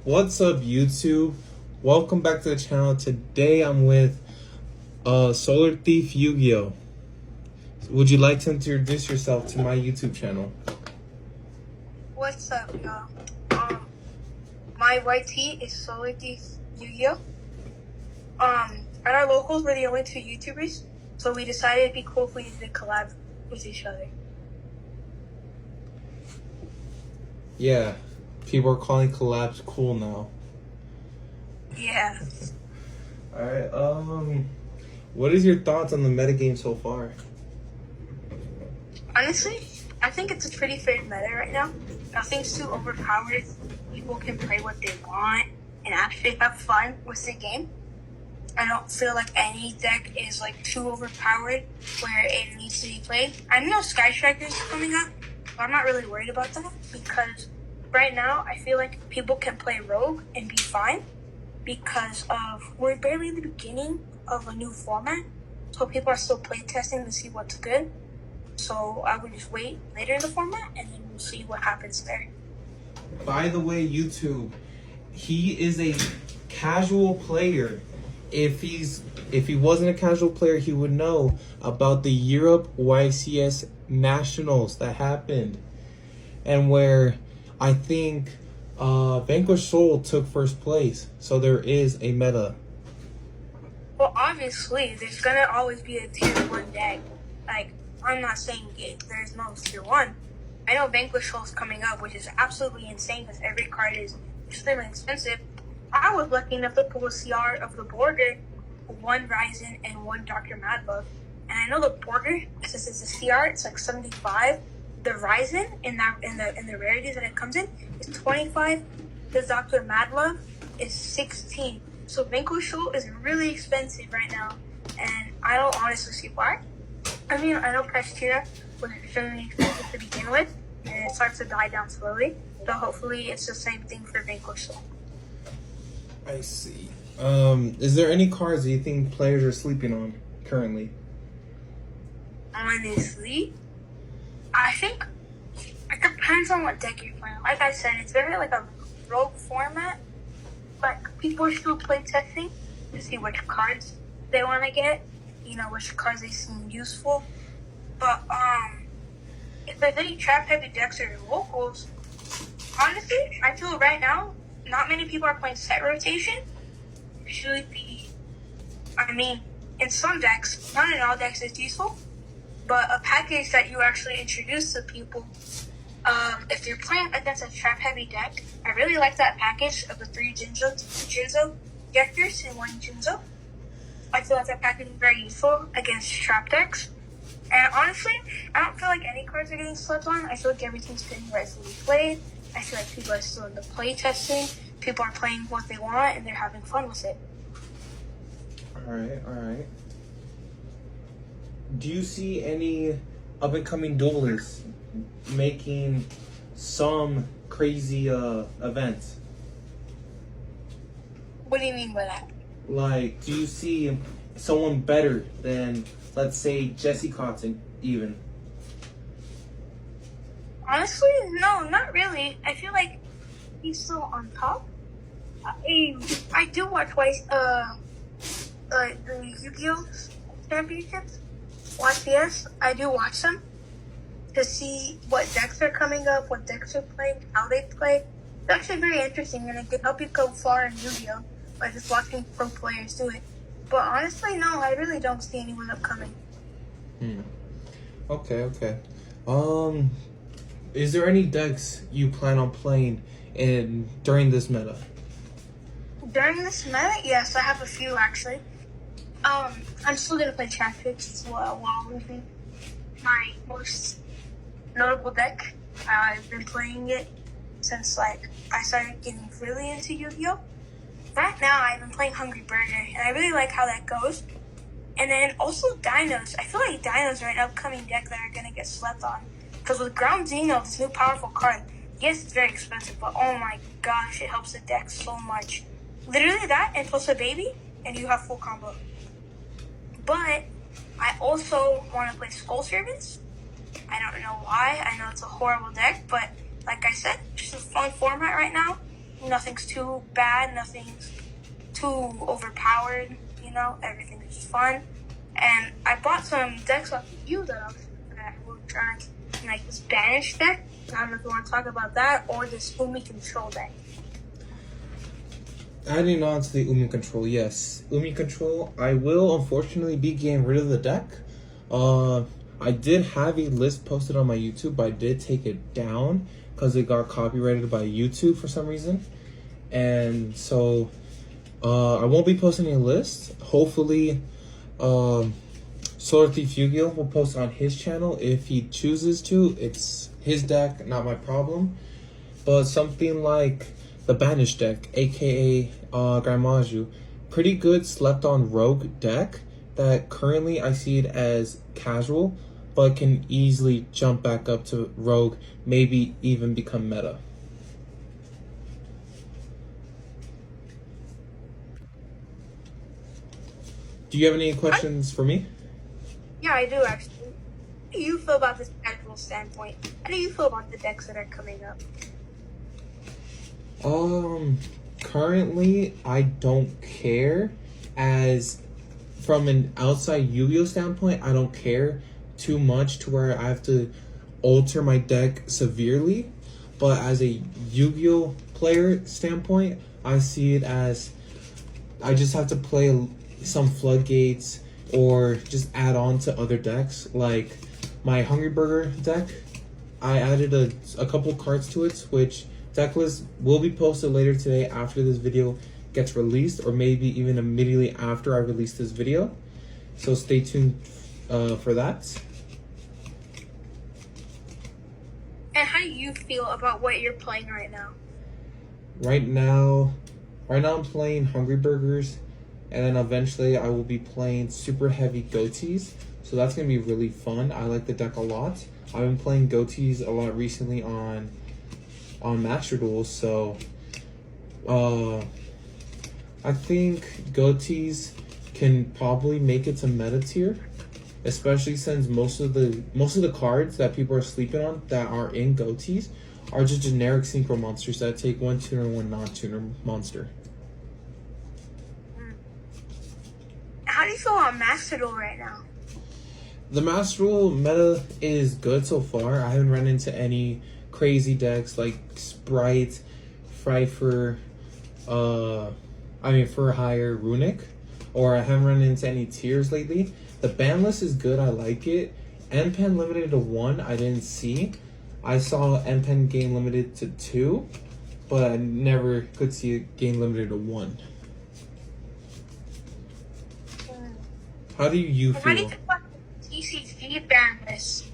What's up, YouTube? Welcome back to the channel. Today I'm with Solar Thief Yugioh. Would you like to introduce yourself to my YouTube channel? What's up, y'all? My YT is Solar Thief Yugioh. At our locals, we're the only two YouTubers, so we decided it'd be cool if we did collab with each other. Yeah, people are calling collabs cool now. Yeah. Alright, what is your thoughts on the metagame so far? Honestly, I think it's a pretty fair meta right now. Nothing's too overpowered. People can play what they want and actually have fun with the game. I don't feel like any deck is like too overpowered where it needs to be played. I know Sky Striker's coming up, but I'm not really worried about that because right now I feel like people can play Rogue and be fine because we're barely in the beginning of a new format, so people are still play testing to see what's good. So I would just wait later in the format and then we'll see what happens there. By the way, YouTube, he is a casual player. If he wasn't a casual player, he would know about the Europe YCS Nationals that happened, and where I think Vanquish Soul took first place. So there is a meta. Well, obviously, there's gonna always be a tier 1 deck. Like, I'm not saying there's no tier 1. I know Vanquish Soul's coming up, which is absolutely insane because every card is extremely expensive. I was lucky enough to pull a CR of the Border, 1 Ryzen, and 1 Dr. Madlove. And I know the Border, since it's a CR, it's like 75. The Ryzen in the rarities that it comes in is 25. The Dr. Madlove is 16. So Vanquish Soul is really expensive right now, and I don't honestly see why. I mean, I know Prestia was extremely expensive to begin with, and it starts to die down slowly. So hopefully it's the same thing for Vanquish Soul. I see. Is there any cards that you think players are sleeping on currently? Honestly, I think it depends on what deck you're playing. Like I said, it's very like a rogue format. Like, people are still play testing to see which cards they want to get, which cards they seem useful. But if there's any trap heavy decks or locals, honestly, I feel right now not many people are playing set rotation. Should be, in some decks, not in all decks is useful, but a package that you actually introduce to people. If you're playing against a trap heavy deck, I really like that package of the 3 Jinzo Injectors and 1 Jinzo. I feel like that package is very useful against trap decks. And honestly, I don't feel like any cards are getting slept on. I feel like everything's getting rightfully played. I feel like people are still in the play testing. People are playing what they want and they're having fun with it. Alright. Do you see any up-and-coming duelists making some crazy events? What do you mean by that? Like, do you see someone better than, let's say, Jesse Cotton, even? Honestly, no, not really. I feel like he's still on top. I do watch the Yugioh championships. YCS, I do watch them to see what decks are coming up, what decks are playing, how they play. It's actually very interesting, and it can help you go far in Yugioh by just watching pro players do it. But honestly, no, I really don't see anyone upcoming. Okay. Is there any decks you plan on playing during this meta? During this meta, yes, I have a few actually. I'm still gonna play Traffics as well while leaving my most notable deck. I've been playing it since I started getting really into Yu-Gi-Oh! Right now I've been playing Hungry Burger and I really like how that goes. And then also Dinos. I feel like Dinos are an upcoming deck that are gonna get slept on. Because with Ground Xeno, this new powerful card, yes, it's very expensive, but oh my gosh, it helps the deck so much. Literally that and plus a baby, and you have full combo. But I also want to play Skull Servants. I don't know why. I know it's a horrible deck, but like I said, it's a fun format right now. nothing's too bad, nothing's too overpowered. You know, everything's just fun. And I bought some decks off of you that I will try, like this Banish deck. I don't know if you want to talk about that or this Umi Control deck. Adding on to the Umi Control, yes. Umi Control, I will unfortunately be getting rid of the deck. I did have a list posted on my YouTube, but I did take it down because it got copyrighted by YouTube for some reason. And so I won't be posting a list. Hopefully, Solar Thief Yugioh will post on his channel if he chooses to. It's his deck, not my problem. But something like the Banish deck, aka Gaimaju, pretty good slept on rogue deck that currently I see it as casual, but can easily jump back up to rogue, maybe even become meta. Do you have any questions for me? Yeah, I do actually. How do you feel about this casual standpoint? How do you feel about the decks that are coming up? Currently I don't care. As from an outside Yu-Gi-Oh standpoint, I don't care too much to where I have to alter my deck severely. But as a Yu-Gi-Oh player standpoint, I see it as I just have to play some floodgates or just add on to other decks. Like my Hungry Burger deck, I added a couple cards to it, which deck list will be posted later today after this video gets released, or maybe even immediately after I release this video. So stay tuned for that. And how do you feel about what you're playing right now? Right now I'm playing Hungry Burgers, and then eventually I will be playing super heavy goatees. So that's gonna be really fun. I like the deck a lot. I've been playing goatees a lot recently on Master Duels, so I think goatees can probably make it to meta tier, especially since most of the cards that people are sleeping on that are in goatees are just generic synchro monsters that take one tuner and one non-tuner monster. How do you feel about Master Duel right now? The Master Duel meta is good so far. I haven't run into any crazy decks like Sprite, Pfeiffer, for higher Runic, or I haven't run into any tiers lately. The ban list is good, I like it. NPen limited to 1, I didn't see. I saw NPen game limited to 2, but I never could see it game limited to 1. How do you feel? How do you feel about the TCG ban list?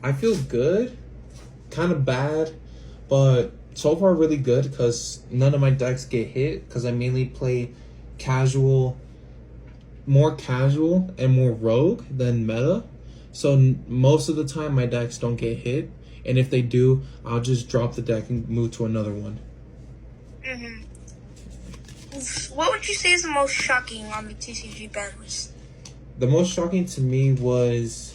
I feel good, kind of bad, but so far really good because none of my decks get hit because I mainly play more casual and more rogue than meta. So most of the time my decks don't get hit, and if they do, I'll just drop the deck and move to another one. What would you say is the most shocking on the TCG ban list? The most shocking to me was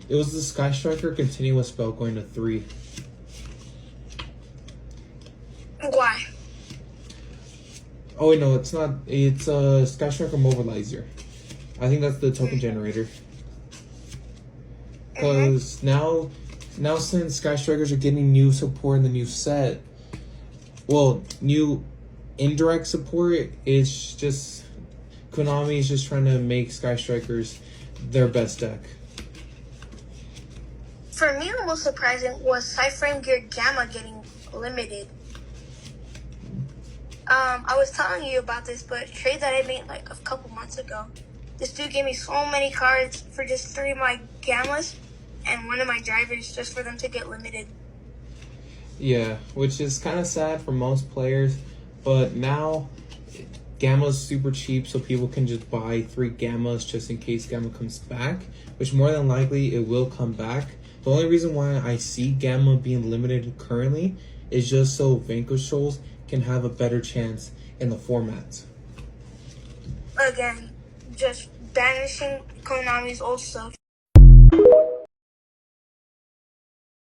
it was the Sky Striker continuous spell going to 3. Why? Oh wait, no, it's not. It's Sky Striker Mobilizer. I think that's the token generator. Because now since Sky Strikers are getting new support in the new set, well, new indirect support, it's just Konami is just trying to make Sky Strikers their best deck. For me, the most surprising was Cyframe Gear Gamma getting limited. I was telling you about this, but a trade that I made like a couple months ago. This dude gave me so many cards for just 3 of my Gammas and 1 of my drivers just for them to get limited. Yeah, which is kind of sad for most players, but now Gamma's super cheap, so people can just buy 3 Gammas just in case Gamma comes back, which more than likely it will come back. The only reason why I see Gamma being limited currently is just so Vanquish Souls can have a better chance in the format. Again, just banishing Konami's old stuff.